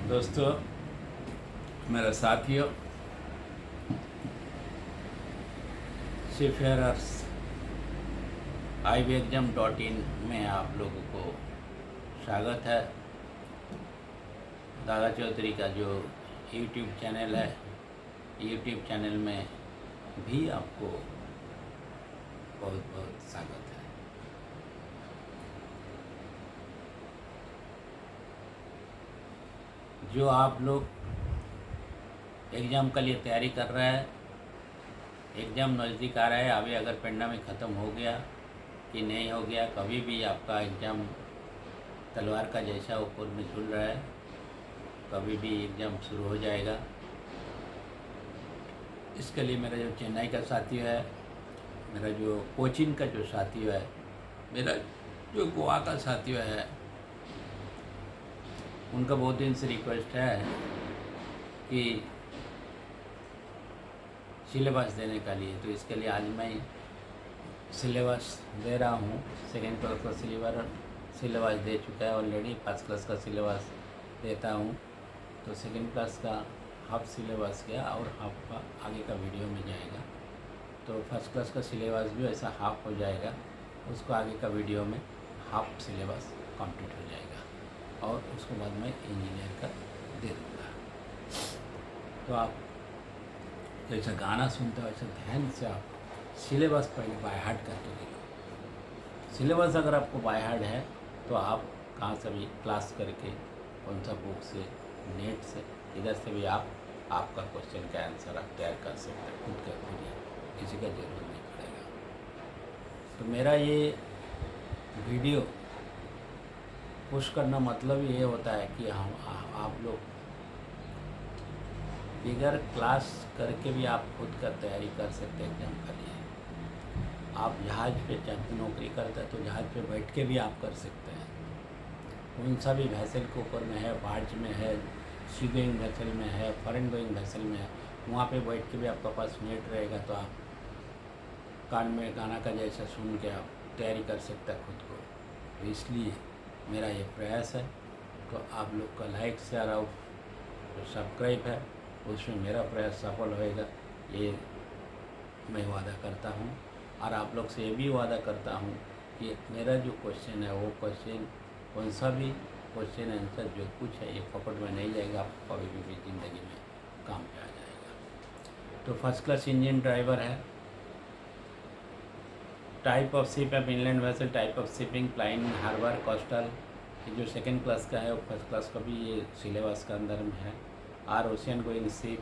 दोस्तों, मेरा साथियों, सीफेयरर्स IBExam.in में आप लोगों को स्वागत है। दादा चौधरी का जो यूट्यूब चैनल है, यूट्यूब चैनल में भी आपको बहुत बहुत स्वागत है। जो आप लोग एग्ज़ाम के लिए तैयारी कर रहे हैं, एग्ज़ाम नज़दीक आ रहा है। अभी अगर पेंडेमिक ख़त्म हो गया कि नहीं हो गया, कभी भी आपका एग्ज़ाम तलवार का जैसा ऊपर में झूल रहा है, कभी भी एग्ज़ाम शुरू हो जाएगा। इसके लिए मेरा जो चेन्नई का साथी है, मेरा जो कोचिन का जो साथी है, मेरा जो गोवा का साथी है, उनका बहुत दिन से रिक्वेस्ट है कि सिलेबस देने का लिए, तो इसके लिए आज मैं सिलेबस दे रहा हूँ। सेकेंड क्लास का सिलेबस दे चुका है ऑलरेडी। फर्स्ट क्लास का सिलेबस देता हूँ। तो सेकेंड क्लास का हाफ सिलेबस गया और हाफ का आगे का वीडियो में जाएगा। तो फर्स्ट क्लास का सिलेबस भी ऐसा हाफ हो जाएगा, उसको आगे का वीडियो में हाफ सिलेबस कंप्लीट हो जाएगा और उसके बाद मैं इंजीनियर का दे दूँगा। तो आप जैसा गाना सुनते हो वैसे ध्यान से आप सिलेबस पहले बाय हार्ट करके ले लो। सिलेबस अगर आपको बाय हार्ट है तो आप कहाँ से भी क्लास करके, कौन सा बुक से, नेट से, इधर से भी आप आपका क्वेश्चन का आंसर आप तैयार कर सकते हैं खुद का खुद ही, किसी का ज़रूरत नहीं पड़ेगा। तो मेरा ये वीडियो पुश करना मतलब ये होता है कि आप लोग बिगर क्लास करके भी आप खुद का तैयारी कर सकते हैं एग्जाम के लिए। आप जहाज़ पे जब नौकरी करते हैं तो जहाज़ पे बैठ के भी आप कर सकते हैं। कौन सा भी वैसल के ऊपर में है, बार्ज में है, सी गोइंग वैसल में है, फॉरेन गोइंग वैसल में है, वहाँ पे बैठ के भी आपका पास नेट रहेगा तो आप कान में गाना का जैसा सुन के आप तैयारी कर सकते हैं खुद को। तो इसलिए मेरा ये प्रयास है। तो आप लोग का लाइक, शेयर और जो सब्सक्राइब है उसमें मेरा प्रयास सफल होएगा, ये मैं वादा करता हूँ। और आप लोग से ये भी वादा करता हूँ कि मेरा जो क्वेश्चन है वो क्वेश्चन, कौन सा भी क्वेश्चन आंसर जो कुछ है, ये पकड़ में नहीं जाएगा, आपको कभी भी ज़िंदगी में काम पे आ जाएगा। तो फर्स्ट क्लास इंजन ड्राइवर है। टाइप ऑफ शिप है inland vessel, type of shipping प्लाइन, हार्बर, कोस्टल। ये जो सेकेंड क्लास का है वो फर्स्ट क्लास का भी ये सिलेबस का अंदर में है। Are ocean going ship,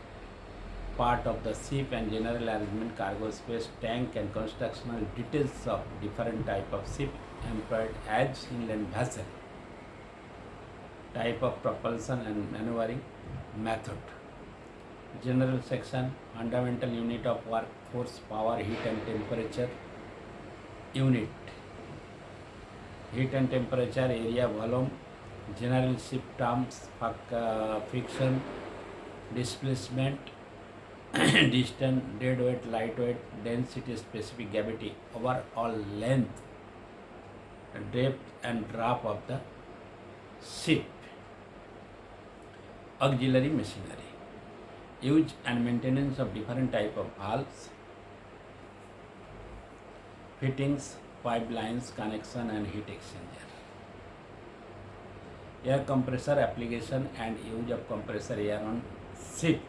part of the ship and general arrangement, cargo space, tank and constructional details of different type of ship employed as inland vessel, type of propulsion and maneuvering method. General section, fundamental unit of work, force, power, heat and temperature unit, heat and temperature, area, volume. General ship terms, friction, displacement, distance, dead weight, light weight, density, specific gravity, overall length, depth and draft of the ship. Auxiliary machinery, use and maintenance of different type of valves, fittings, pipelines, connection and heat exchanger. Air compressor application and use of compressor air on ship.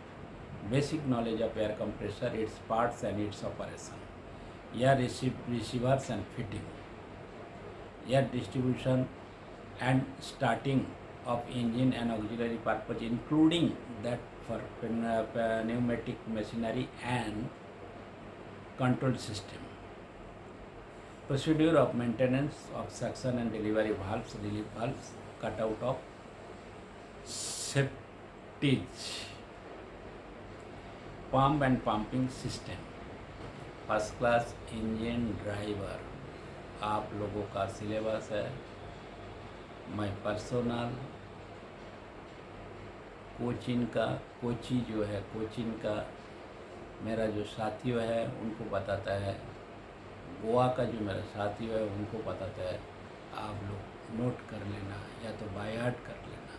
Basic knowledge of air compressor, its parts and its operation. Air receivers and fitting. Air distribution and starting of engine and auxiliary purpose, including that for pneumatic machinery and control system. Procedure of maintenance of suction and delivery valves, relief valves, cutout of septage, pump and pumping system. First class engine driver आप लोगों का syllabus है। मैं personal Cochin का मेरा जो साथी है उनको बताता है, गोवा का जो मेरा साथी है उनको बताता है। आप लोग नोट कर लेना या तो बाय हार्ट कर लेना।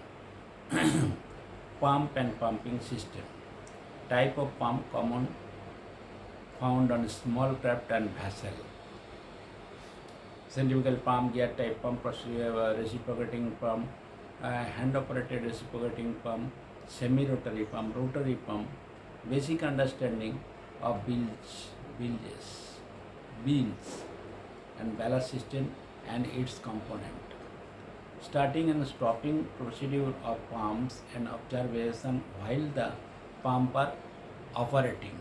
pump and pumping system. Type of pump common found on small craft and vessel. Centrifugal pump, gear type pump, reciprocating pump, hand operated reciprocating pump, semi-rotary pump, rotary pump. Basic understanding of bilge and ballast system and its component. Starting and stopping procedure of pumps and observation while the pump are operating.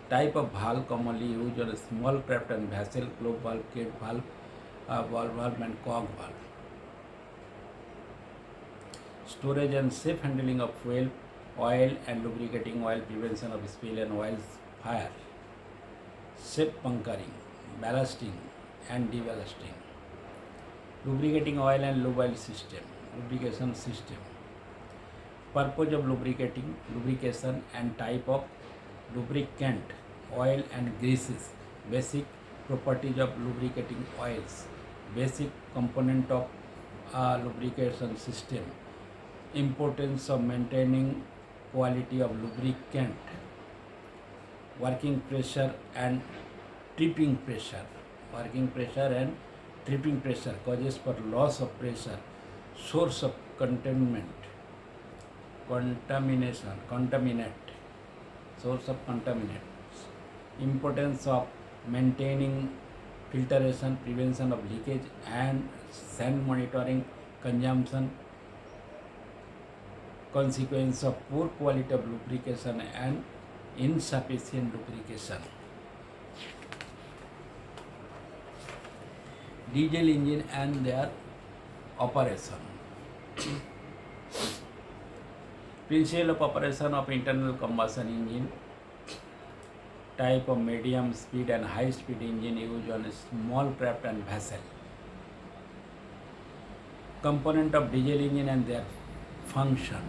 Type of valve commonly used on a small craft and vessel: globe valve, gate valve, ball valve and cog valve. Storage and safe handling of fuel, oil and lubricating oil, prevention of spill and oil fire, safe bunkering, ballasting and deballasting. Lubricating oil and lube oil system, lubrication system. Purpose of lubrication and type of lubricant, oil and greases. Basic properties of lubricating oils, basic component of lubrication system. Importance of maintaining quality of lubricant, working pressure and tripping pressure. Working pressure and tripping pressure causes for loss of pressure, source of contaminate, source of contaminants. Importance of maintaining filtration, prevention of leakage and sand monitoring, consumption, consequence of poor quality of lubrication and insufficient lubrication. Diesel engine and their operation. Principle of operation of internal combustion engine. Type of medium speed and high speed engine used on a small craft and vessel. Component of diesel engine and their function.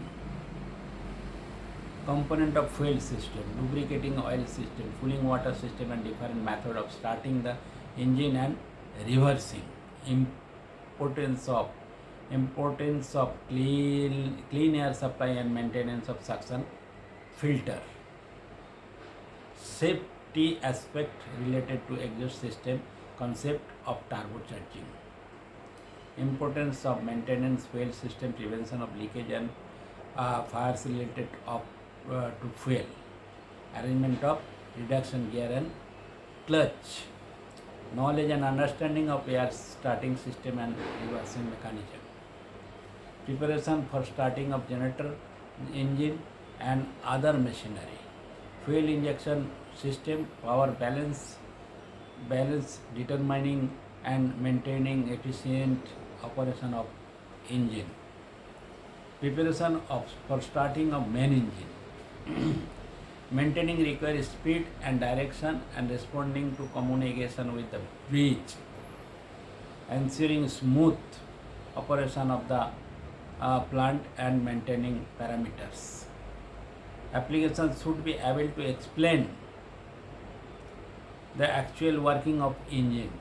Component of fuel system, lubricating oil system, cooling water system and different method of starting the engine and reversing. Importance of clean air supply and maintenance of suction filter. Safety aspect related to exhaust system, concept of turbocharging. Importance of maintenance fuel system, prevention of leakage and fires related to fuel. Arrangement of reduction gear and clutch. Knowledge and understanding of air starting system and reversing mechanism. Preparation for starting of generator, engine and other machinery. Fuel injection system, power balance determining and maintaining efficient operation of engine. Preparation for starting of main engine. Maintaining required speed and direction and responding to communication with the bridge. Ensuring smooth operation of the plant and maintaining parameters. Application should be able to explain the actual working of engine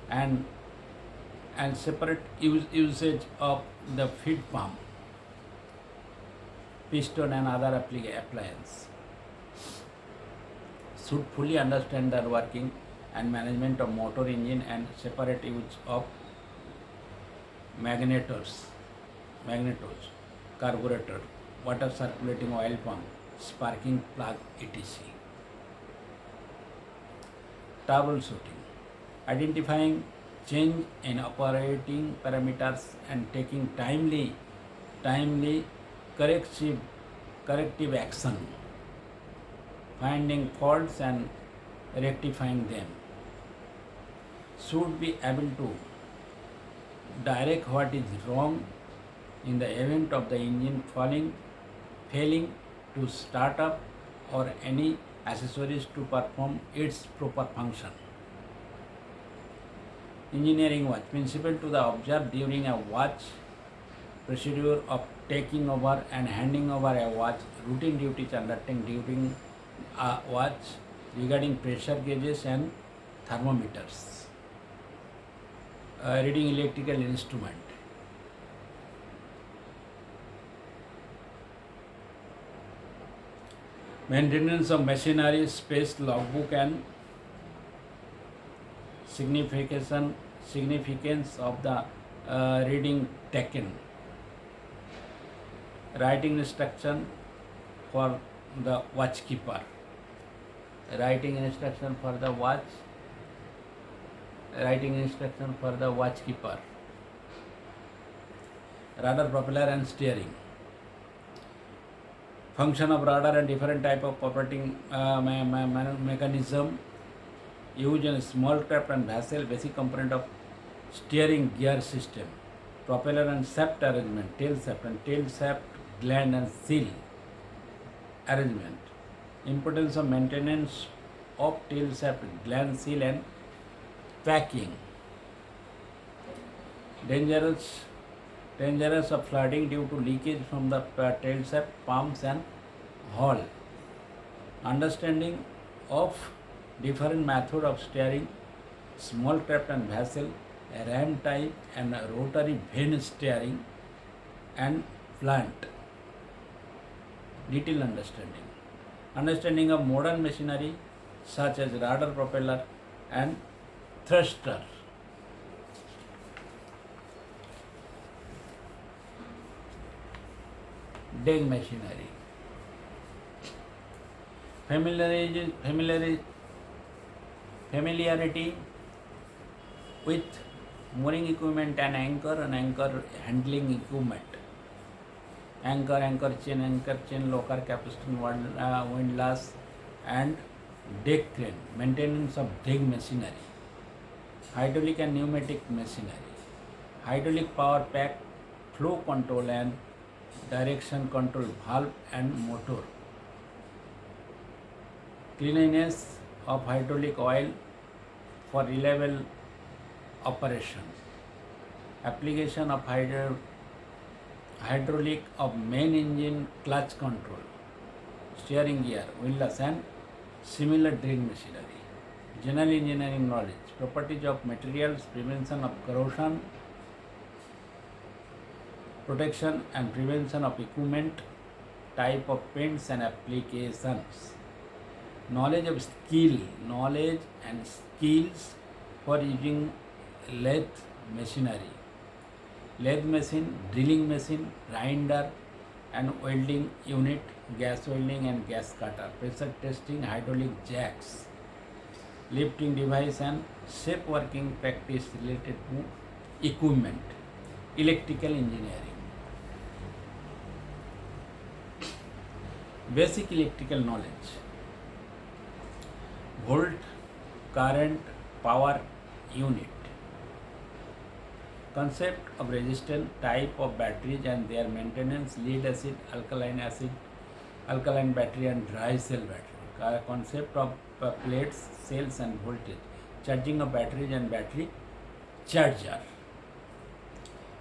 and separate usage of the feed pump, piston and other appliance. Should fully understand the working and management of motor engine and separate use of magnetos, carburetor, water circulating oil pump, sparking plug, etc. Troubleshooting. Identifying change in operating parameters and taking timely corrective action. Finding faults and rectifying them. Should be able to direct what is wrong in the event of the engine failing to start up or any accessories to perform its proper function. Engineering watch. Principle to the observed during a watch procedure of taking over and handing over a watch. Routine duties undertaken during a watch regarding pressure gauges and thermometers. Reading electrical instrument. Maintenance of machinery, space, logbook, and significance of the reading taken. Writing instruction for the watchkeeper. Writing instruction for the watch. Writing instruction for the watchkeeper. Rudder, propeller, and steering. Function of rudder and different type of operating mechanism. Use in small craft and vessel. Basic component of steering gear system. Propeller and shaft arrangement. Tail shaft and tail shaft gland and seal arrangement. Importance of maintenance of tail shaft gland seal and packing. Dangerous of flooding due to leakage from the tail shaft, pumps and hull. Understanding of different method of steering, small craft and vessel, ram type and rotary vane steering and plant. Detailed understanding. Understanding of modern machinery such as rudder, propeller and thruster. Dig machinery. Familiarity with mooring equipment and anchor handling equipment. Anchor chain, locker, capstan, windlass and deck crane. Maintenance of deck machinery. Hydraulic and pneumatic machinery. Hydraulic power pack, flow control and direction control valve and motor. Cleanliness of hydraulic oil for reliable operation. Application of hydraulic of main engine, clutch control, steering gear, windlass and similar drilling machinery. General engineering knowledge. Properties of materials, prevention of corrosion, protection and prevention of equipment, type of paints and applications. Knowledge and skills for using lathe machinery. Lathe machine, drilling machine, grinder and welding unit, gas welding and gas cutter, pressure testing, hydraulic jacks, lifting device and safe working practice related to equipment. Electrical engineering. Basic electrical knowledge. Volt, current, power unit. Concept of resistance, type of batteries and their maintenance, lead acid, alkaline battery and dry cell battery. Concept of plates, cells and voltage. Charging of batteries and battery charger.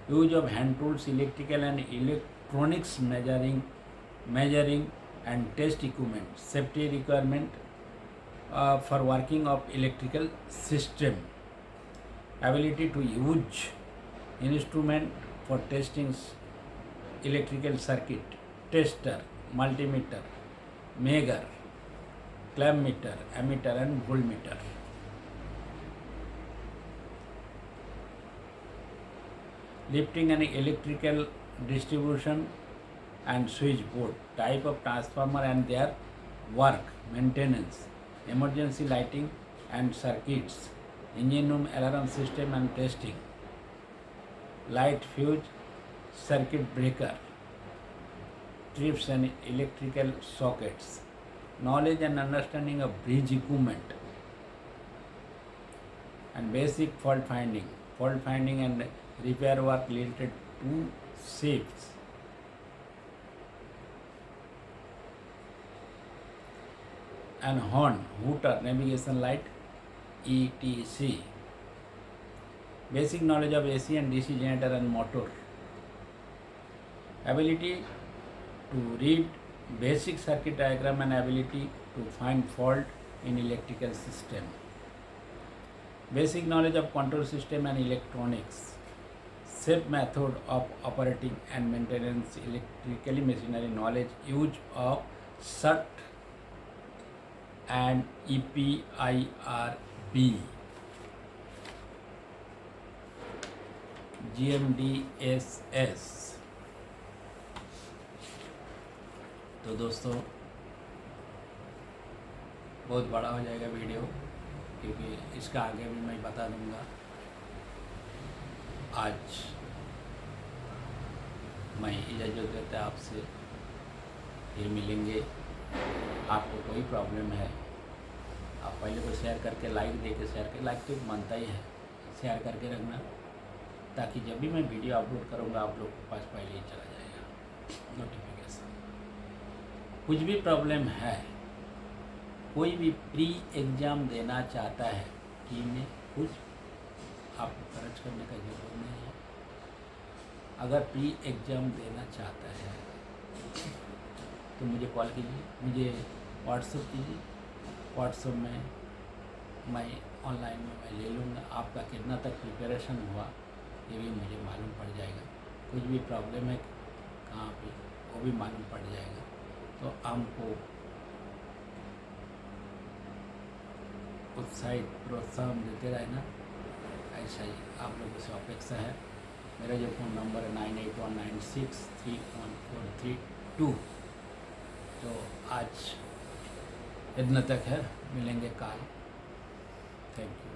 Use of hand tools, electrical and electronics measuring and test equipment. Safety requirement for working of electrical system. Ability to use instrument for testing electrical circuit. Tester, multimeter, meter, clamp meter, ammeter and voltmeter. Lifting and electrical distribution and switchboard. Type of transformer and their work, maintenance, emergency lighting and circuits, engine room alarm system and testing, light fuse, circuit breaker, trips and electrical sockets. Knowledge and understanding of bridge equipment and basic fault finding and repair work related to shifts. And horn, hooter, navigation light, etc. Basic knowledge of AC and DC generator and motor. Ability to read basic circuit diagram and ability to find fault in electrical system. Basic knowledge of control system and electronics. Safe method of operating and maintenance electrically machinery knowledge. Use of shut and EPIRB, GMDSS। तो दोस्तों बहुत बड़ा हो जाएगा video, क्योंकि इसका आगे भी मैं बता दूंगा। आज मैं इजाज़त देता आपसे, फिर मिलेंगे। आपको कोई प्रॉब्लम है, आप पहले को शेयर करके लाइक दे के शेयर कर, लाइक तो बनता ही है, शेयर करके रखना, ताकि जब भी मैं वीडियो अपलोड करूँगा आप लोग के पास पहले ही चला जाएगा नोटिफिकेशन। कुछ भी प्रॉब्लम है, कोई भी प्री एग्ज़ाम देना चाहता है कि में कुछ आपको खर्च करने का जरूरत नहीं है। अगर प्री एग्ज़ाम देना चाहता है तो मुझे कॉल कीजिए, मुझे व्हाट्सएप कीजिए। व्हाट्सएप में मैं ऑनलाइन में मैं ले लूँगा। आपका कितना तक प्रिपरेशन हुआ ये भी मुझे मालूम पड़ जाएगा। कुछ भी प्रॉब्लम है कहाँ पे वो भी मालूम पड़ जाएगा। तो हमको उत्साहित प्रोत्साहन देते रहना, ऐसा ही आप लोगों से अपेक्षा है। मेरा जो फ़ोन नंबर है 9819631432। तो आज इतना तक है, मिलेंगे कल। Thank you.